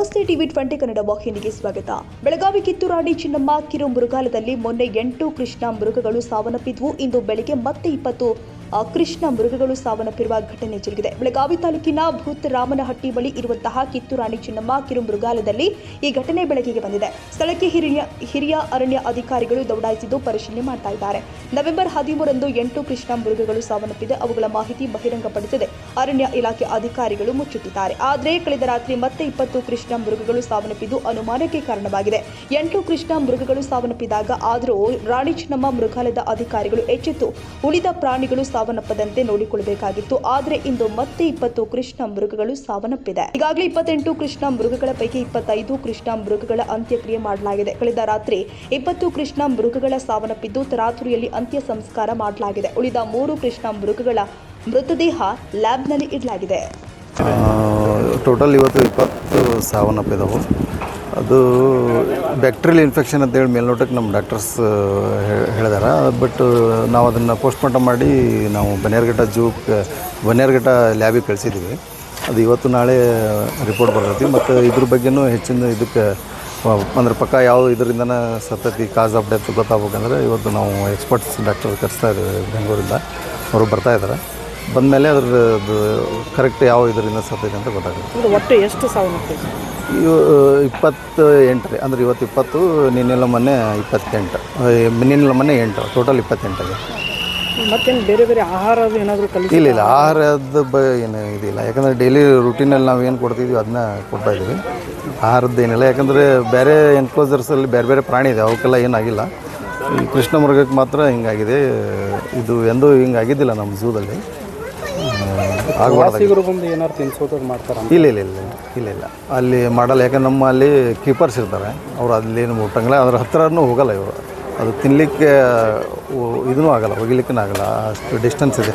ನಮಸ್ತೆ TV20 ಕನ್ನಡ ವಾಹಿನಿಗೆ ಸ್ವಾಗತ. ಬೆಳಗಾವಿ ಕಿತ್ತೂರಾಣಿ ಚಿನ್ನಮ್ಮ ಕಿರು ಮೃಗಾಲಯದಲ್ಲಿ ಮೊನ್ನೆ 8 ಕೃಷ್ಣ ಮೃಗಗಳು ಸಾವನ್ನಪ್ಪಿದ್ವು. ಇಂದು ಬೆಳಗ್ಗೆ ಮತ್ತೆ 20 ಕೃಷ್ಣ ಮೃಗಗಳು ಸಾವನ್ನಪ್ಪಿರುವ ಘಟನೆ ಜರುಗಿದೆ. ಬೆಳಗಾವಿ ತಾಲೂಕಿನ ಭೂತರಾಮನಹಟ್ಟಿ ಬಳಿ ಇರುವಂತಹ ಕಿತ್ತೂರಾಣಿ ಚಿನ್ನಮ್ಮ ಕಿರು ಮೃಗಾಲಯದಲ್ಲಿ ಈ ಘಟನೆ ಬೆಳಕಿಗೆ ಬಂದಿದೆ. ಸ್ಥಳಕ್ಕೆ ಹಿರಿಯ ಅರಣ್ಯ ಅಧಿಕಾರಿಗಳು ದೌಡಾಯಿಸಿದ್ದು ಪರಿಶೀಲನೆ ಮಾಡ್ತಾ ಇದ್ದಾರೆ. ನವೆಂಬರ್ 13ರಂದು 8 ಕೃಷ್ಣ ಮೃಗಗಳು ಸಾವನ್ನಪ್ಪಿದೆ. ಅವುಗಳ ಮಾಹಿತಿ ಬಹಿರಂಗಪಡಿಸದೆ ಅರಣ್ಯ ಇಲಾಖೆ ಅಧಿಕಾರಿಗಳು ಮುಚ್ಚುತ್ತಿದ್ದಾರೆ. ಆದರೆ ಕಳೆದ ರಾತ್ರಿ ಮತ್ತೆ 20 ಕೃಷ್ಣ ಮೃಗಗಳು ಸಾವನ್ನಪ್ಪಿದ್ದು ಅನುಮಾನಕ್ಕೆ ಕಾರಣವಾಗಿದೆ. 8 ಕೃಷ್ಣ ಮೃಗಗಳು ಸಾವನ್ನಪ್ಪಿದಾಗ ಆದರೂ ರಾಣಿ ಚಿನ್ನಮ್ಮ ಮೃಗಾಲಯದ ಅಧಿಕಾರಿಗಳು ಎಚ್ಚೆತ್ತು ಉಳಿದ ಪ್ರಾಣಿಗಳು ಸಾವನ್ನಪ್ಪದಂತೆ ನೋಡಿಕೊಳ್ಳಬೇಕಾಗಿತ್ತು. ಆದರೆ ಇಂದು ಮತ್ತೆ 20 ಕೃಷ್ಣ ಮೃಗಗಳು ಸಾವನ್ನಪ್ಪಿದೆ. ಈಗಾಗಲೇ 28 ಕೃಷ್ಣ ಮೃಗಗಳ ಪೈಕಿ 25 ಕೃಷ್ಣ ಮೃಗಗಳ ಅಂತ್ಯಕ್ರಿಯೆ ಮಾಡಲಾಗಿದೆ. ಕಳೆದ ರಾತ್ರಿ 20 ಕೃಷ್ಣ ಮೃಗಗಳ ಸಾವನ್ನಪ್ಪಿದ್ದು ತರಾತುರಿಯಲ್ಲಿ ಅಂತ್ಯ ಸಂಸ್ಕಾರ ಮಾಡಲಾಗಿದೆ. ಉಳಿದ 3 ಕೃಷ್ಣ ಮೃಗಗಳ ಮೃತದೇಹ ಲ್ಯಾಬ್ನಲ್ಲಿ ಇಡಲಾಗಿದೆ. ಟೋಟಲ್ ಇವತ್ತು 20 ಸಾವನ್ನಪ್ಪಿದವು. ಅದು ಬ್ಯಾಕ್ಟೀರಿಯಲ್ ಇನ್ಫೆಕ್ಷನ್ ಅಂತೇಳಿ ಮೇಲ್ನೋಟಕ್ಕೆ ನಮ್ಮ ಡಾಕ್ಟರ್ಸ್ ಹೇಳಿದಾರೆ. ಬಟ್ ನಾವು ಅದನ್ನು ಪೋಸ್ಟ್ಮಾರ್ಟಮ್ ಮಾಡಿ ನಾವು ಬನ್ನೇರ್ಘಟ್ಟ ಲ್ಯಾಬಿಗೆ ಕಳಿಸಿದ್ದೀವಿ. ಅದು ಇವತ್ತು ನಾಳೆ ರಿಪೋರ್ಟ್ ಬರ್ತೈತಿ. ಮತ್ತು ಇದ್ರ ಬಗ್ಗೆನೂ ಹೆಚ್ಚಿನ ಇದಕ್ಕೆ ಅಂದ್ರೆ ಪಕ್ಕ ಯಾವ ಇದರಿಂದನ ಸತತಿ ಕಾಸ್ ಆಫ್ ಡೆತ್ ಗೊತ್ತಾಗಬೇಕಂದ್ರೆ ಇವತ್ತು ನಾವು ಎಕ್ಸ್ಪರ್ಟ್ಸ್ ಡಾಕ್ಟರ್ ಕರೆಸ್ತಾ ಇದ್ದೀವಿ ಬೆಂಗಳೂರಿಂದ. ಅವರು ಬರ್ತಾಯಿದ್ದಾರೆ. ಬಂದಮೇಲೆ ಅದ್ರದ್ದು ಕರೆಕ್ಟ್ ಯಾವ ಇದರಿಂದ ಸತ್ತೈತೆ ಅಂತ ಗೊತ್ತಾಗುತ್ತೆ. ಒಟ್ಟು ಎಷ್ಟು ಸಾವನ್ನಪ್ಪಿದೆ? 28 ರೀ. ಅಂದರೆ ಇವತ್ತು 20, ನಿನ್ನೆಲ್ಲ ಮೊನ್ನೆ 28, ನಿನ್ನೆಲ್ಲ ಮೊನ್ನೆ 8, ಟೋಟಲ್ 28 ಆಗಿದೆ. ಮತ್ತೇನು ಬೇರೆ ಬೇರೆ ಆಹಾರ ಏನಾದರೂ ಇಲ್ಲ ಆಹಾರದ ಏನು ಇದಿಲ್ಲ. ಯಾಕಂದರೆ ಡೈಲಿ ರೂಟೀನಲ್ಲಿ ನಾವು ಏನು ಕೊಡ್ತಿದ್ವಿ ಅದನ್ನ ಕೊಡ್ತಾಯಿದ್ದೀವಿ. ಆಹಾರದ್ದು ಏನಿಲ್ಲ. ಯಾಕಂದರೆ ಬೇರೆ ಎನ್ಕ್ಲೋಸರ್ಸಲ್ಲಿ ಬೇರೆ ಬೇರೆ ಪ್ರಾಣಿ ಇದೆ, ಅವಕ್ಕೆಲ್ಲ ಏನಾಗಿಲ್ಲ. ಈ ಕೃಷ್ಣ ಮೃಗಕ್ಕೆ ಮಾತ್ರ ಹಿಂಗಾಗಿದೆ. ಇದು ಎಂದೂ ಹಿಂಗಾಗಿದ್ದಿಲ್ಲ ನಮ್ಮ ಝೂದಲ್ಲಿ. ಏನಾರು ತಿನ್ಸೋದು ಮಾಡ್ತಾರೆ? ಇಲ್ಲ ಅಲ್ಲಿ ಮಾಡಲ್ಲ. ಯಾಕಂದ್ರೆ ನಮ್ಮ ಅಲ್ಲಿ ಕೀಪರ್ಸ್ ಇರ್ತಾರೆ, ಅವ್ರು ಅಲ್ಲಿ ಏನು ಮುಟ್ಟಂಗಿಲ್ಲ. ಅದ್ರ ಹತ್ರನೂ ಹೋಗಲ್ಲ ಇವರು. ಅದು ತಿನ್ನಲಿಕ್ಕೆ ಇದೂ ಆಗಲ್ಲ, ಹೋಗಿಲಿಕ್ಕೂ ಆಗಲ್ಲ, ಅಷ್ಟು ಡಿಸ್ಟೆನ್ಸ್ ಇದೆ.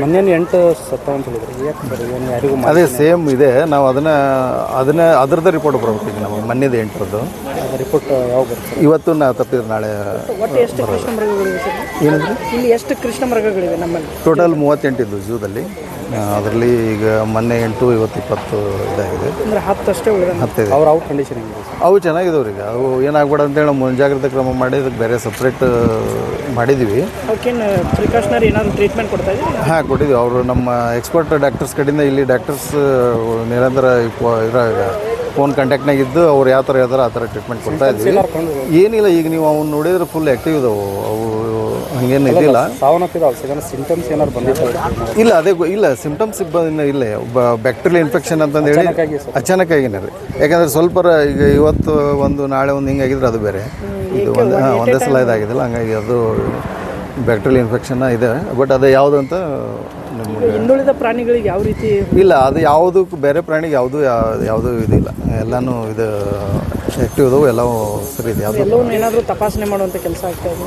ಮೊನ್ನೆ 8 ಸತ್ತ ಅಂತ ಹೇಳಿದ್ರು. ಅದೇ ಸೇಮ್ ಇದೆ. ನಾವು ಅದರದ್ದು ರಿಪೋರ್ಟ್ ಬರಬೇಕು. ಈಗ ನಮಗೆ ಮೊನ್ನೆದು 8ರದ್ದು ರಿಪೋರ್ಟ್ ಯಾವಾಗ ಬರುತ್ತೆ? ಇವತ್ತು ನಾವು ತಪ್ಪಿದ್ರೆ ನಾಳೆ. ಒಟ್ಟು ಎಷ್ಟು ಕೃಷ್ಣ ಮೃಗಗಳಿವೆ ಸರ್? ಏನಂದ್ರೆ ಇಲ್ಲಿ ಎಷ್ಟು ಕೃಷ್ಣ ಮೃಗಗಳಿವೆ ನಮ್ಮಲ್ಲಿ? ಟೋಟಲ್ 38 ಇದ್ದು ಝೂದಲ್ಲಿ. ಅದರಲ್ಲಿ ಈಗ ಮೊನ್ನೆ 8, ಇವತ್ತು 20 ಇದಾಗಿದೆ. ಅಂದರೆ 10 ಅಷ್ಟೇ ಉಳಿದ. 10 ಇದೆ. ಅವ್ರ ಕಂಡೀಷನ್ ಹೆಂಗಿದೆ? ಅವು ಚೆನ್ನಾಗಿದಾವ್ರಿ. ಈಗ ಅವು ಏನಾಗ್ಬೇಡ ಅಂತೇಳಿ ನಾವು ಮುಂಜಾಗ್ರತೆ ಕ್ರಮ ಮಾಡಿ ಅದಕ್ಕೆ ಬೇರೆ ಸಪ್ರೇಟ್ ಮಾಡಿದ್ದೀವಿ. ಅವಕ್ಕೇನು ಪ್ರಿಕಾಷನರಿ ಏನಾದರೂ ಟ್ರೀಟ್ಮೆಂಟ್ ಕೊಡ್ತಾ ಇದ್ದೀವಿ? ಹಾಂ, ಕೊಟ್ಟಿದ್ದೀವಿ. ಅವರು ನಮ್ಮ ಎಕ್ಸ್ಪರ್ಟ್ ಡಾಕ್ಟರ್ಸ್ ಕಡೆಯಿಂದ ಇಲ್ಲಿ ಡಾಕ್ಟರ್ಸ್ ನಿರಂತರ ಫೋನ್ ಕಾಂಟ್ಯಾಕ್ಟ್ನಾಗ ಇದ್ದು ಅವ್ರು ಯಾವ ಥರ ಆ ಥರ ಟ್ರೀಟ್ಮೆಂಟ್ ಕೊಡ್ತಾ ಇದ್ವಿ. ಏನಿಲ್ಲ, ಈಗ ನೀವು ಅವ್ನು ನೋಡಿದ್ರೆ ಫುಲ್ ಆ್ಯಕ್ಟಿವ್ ಇದಾವೆ. ಅವು ಹಂಗೇನು ಇದಿಲ್ಲ. ಸಿಂಟಮ್ಸ್ ಏನಾದ್ರು ಬಂದಿಲ್ಲ? ಇಲ್ಲ, ಅದೇ ಇಲ್ಲ, ಸಿಂಟಮ್ಸ್ ಇಲ್ಲ. ಬ್ಯಾಕ್ಟೀರಿಯಲ್ ಇನ್ಫೆಕ್ಷನ್ ಅಂತಂದೇಳಿ ಅಚಾನಕ್ಕಾಗಿನೇ ರೀ. ಯಾಕಂದರೆ ಸ್ವಲ್ಪ ಈಗ ಇವತ್ತು ಒಂದು ನಾಳೆ ಒಂದು ಹಿಂಗಾಗಿದ್ರೆ ಅದು ಬೇರೆ. ಇದು ಒಂದೇ ಸಲ ಇದಾಗಿದ್ದಿಲ್ಲ. ಹಂಗಾಗಿ ಅದು ಬ್ಯಾಕ್ಟೀರಿಯಲ್ ಇನ್ಫೆಕ್ಷನ್ ಇದೆ. ಬಟ್ ಅದು ಯಾವುದು ಅಂತ ಇನ್ನುಳಿದ ಪ್ರಾಣಿಗಳಿಗೆ ಯಾವ ರೀತಿ ಇಲ್ಲ. ಅದು ಯಾವುದಕ್ಕೂ ಬೇರೆ ಪ್ರಾಣಿಗೆ ಯಾವುದೂ ಇದಿಲ್ಲ. ಎಲ್ಲನೂ ಇದು ಆ್ಯಕ್ಟಿವ್ ಇದಾವೆ, ಎಲ್ಲವೂ ಸರಿ ಇದೆ. ಎಲ್ಲವೂ ಏನಾದರೂ ತಪಾಸಣೆ ಮಾಡುವಂಥ ಕೆಲಸ ಆಗ್ತಾ ಇದೆ?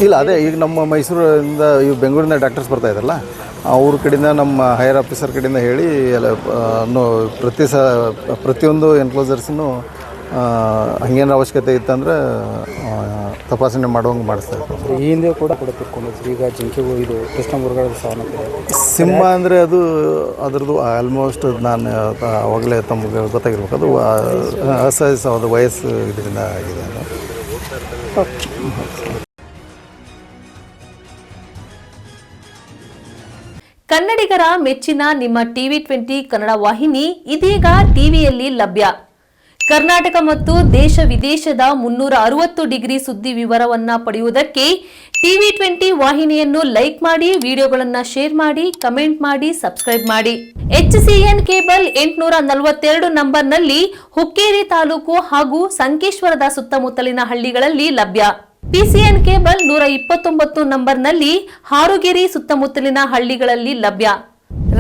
ಇಲ್ಲ, ಅದೇ ಈಗ ನಮ್ಮ ಮೈಸೂರಿಂದ ಇವು ಬೆಂಗಳೂರಿಂದ ಡಾಕ್ಟರ್ಸ್ ಬರ್ತಾ ಇದ್ದಾರಲ್ಲ, ಅವ್ರ ಕಡೆಯಿಂದ ನಮ್ಮ ಹೈಯರ್ ಆಫೀಸರ್ ಕಡೆಯಿಂದ ಹೇಳಿ ಎಲ್ಲ ಪ್ರತಿಯೊಂದು ಎನ್ಕ್ಲೋಸರ್ಸನ್ನು ಹಂಗೇನು ಅವಶ್ಯಕತೆ ಇತ್ತಂದರೆ ತಪಾಸಣೆ ಮಾಡುವಂಗೆ ಮಾಡಿಸ್ತಾ ಇರ್ತಾರೆ. ಈ ಹಿಂದೆ ಕೂಡ ತಿಳ್ಕೊಂಡಿದ್ರು. ಈಗ ಜಿಂಕೆಗೂ ಇದು ಕೃಷ್ಣ ಮೃಗಗಳ ಸಾವನ್ನಪ್ಪಿದೆ. ಸಿಂಹ ಅಂದರೆ ಅದರದ್ದು ಆಲ್ಮೋಸ್ಟ್ ನಾನು ಅವಾಗಲೇ ತಮಗೆ ಗೊತ್ತಾಗಿರ್ಬೇಕು. ಅದು ಅಸಹಜವಾದ ವಯಸ್ಸು ಇದರಿಂದ ಆಗಿದೆ. ಕನ್ನಡಿಗರ ಮೆಚ್ಚಿನ ನಿಮ್ಮ TV20 ಕನ್ನಡ ವಾಹಿನಿ ಇದೀಗ ಟಿವಿಯಲ್ಲಿ ಲಭ್ಯ. ಕರ್ನಾಟಕ ಮತ್ತು ದೇಶ ವಿದೇಶದ 360 ಡಿಗ್ರಿ ಸುದ್ದಿ ವಿವರವನ್ನ ಪಡೆಯುವುದಕ್ಕೆ TV20 ವಾಹಿನಿಯನ್ನು ಲೈಕ್ ಮಾಡಿ, ವಿಡಿಯೋಗಳನ್ನು ಶೇರ್ ಮಾಡಿ, ಕಮೆಂಟ್ ಮಾಡಿ, ಸಬ್ಸ್ಕ್ರೈಬ್ ಮಾಡಿ. HCN ಕೇಬಲ್ 842 ನಂಬರ್ನಲ್ಲಿ ಹುಕ್ಕೇರಿ ತಾಲೂಕು ಹಾಗೂ ಸಂಕೇಶ್ವರದ ಸುತ್ತಮುತ್ತಲಿನ ಹಳ್ಳಿಗಳಲ್ಲಿ ಲಭ್ಯ. PCN ಕೇಬಲ್ 129 ನಂಬರ್ನಲ್ಲಿ ಹಾರುಗೆರೆ ಸುತ್ತಮುತ್ತಲಿನ ಹಳ್ಳಿಗಳಲ್ಲಿ ಲಭ್ಯ.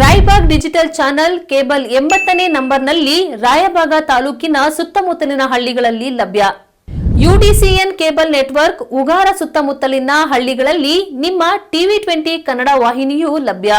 ರಾಯಬಾಗ್ ಡಿಜಿಟಲ್ ಚಾನೆಲ್ ಕೇಬಲ್ 80ನೇ ನಂಬರ್ನಲ್ಲಿ ರಾಯಬಾಗ ತಾಲೂಕಿನ ಸುತ್ತಮುತ್ತಲಿನ ಹಳ್ಳಿಗಳಲ್ಲಿ ಲಭ್ಯ. UDCN ಕೇಬಲ್ ನೆಟ್ವರ್ಕ್ ಉಗಾರ ಸುತ್ತಮುತ್ತಲಿನ ಹಳ್ಳಿಗಳಲ್ಲಿ ನಿಮ್ಮ TV20 ಕನ್ನಡ ವಾಹಿನಿಯೂ ಲಭ್ಯ.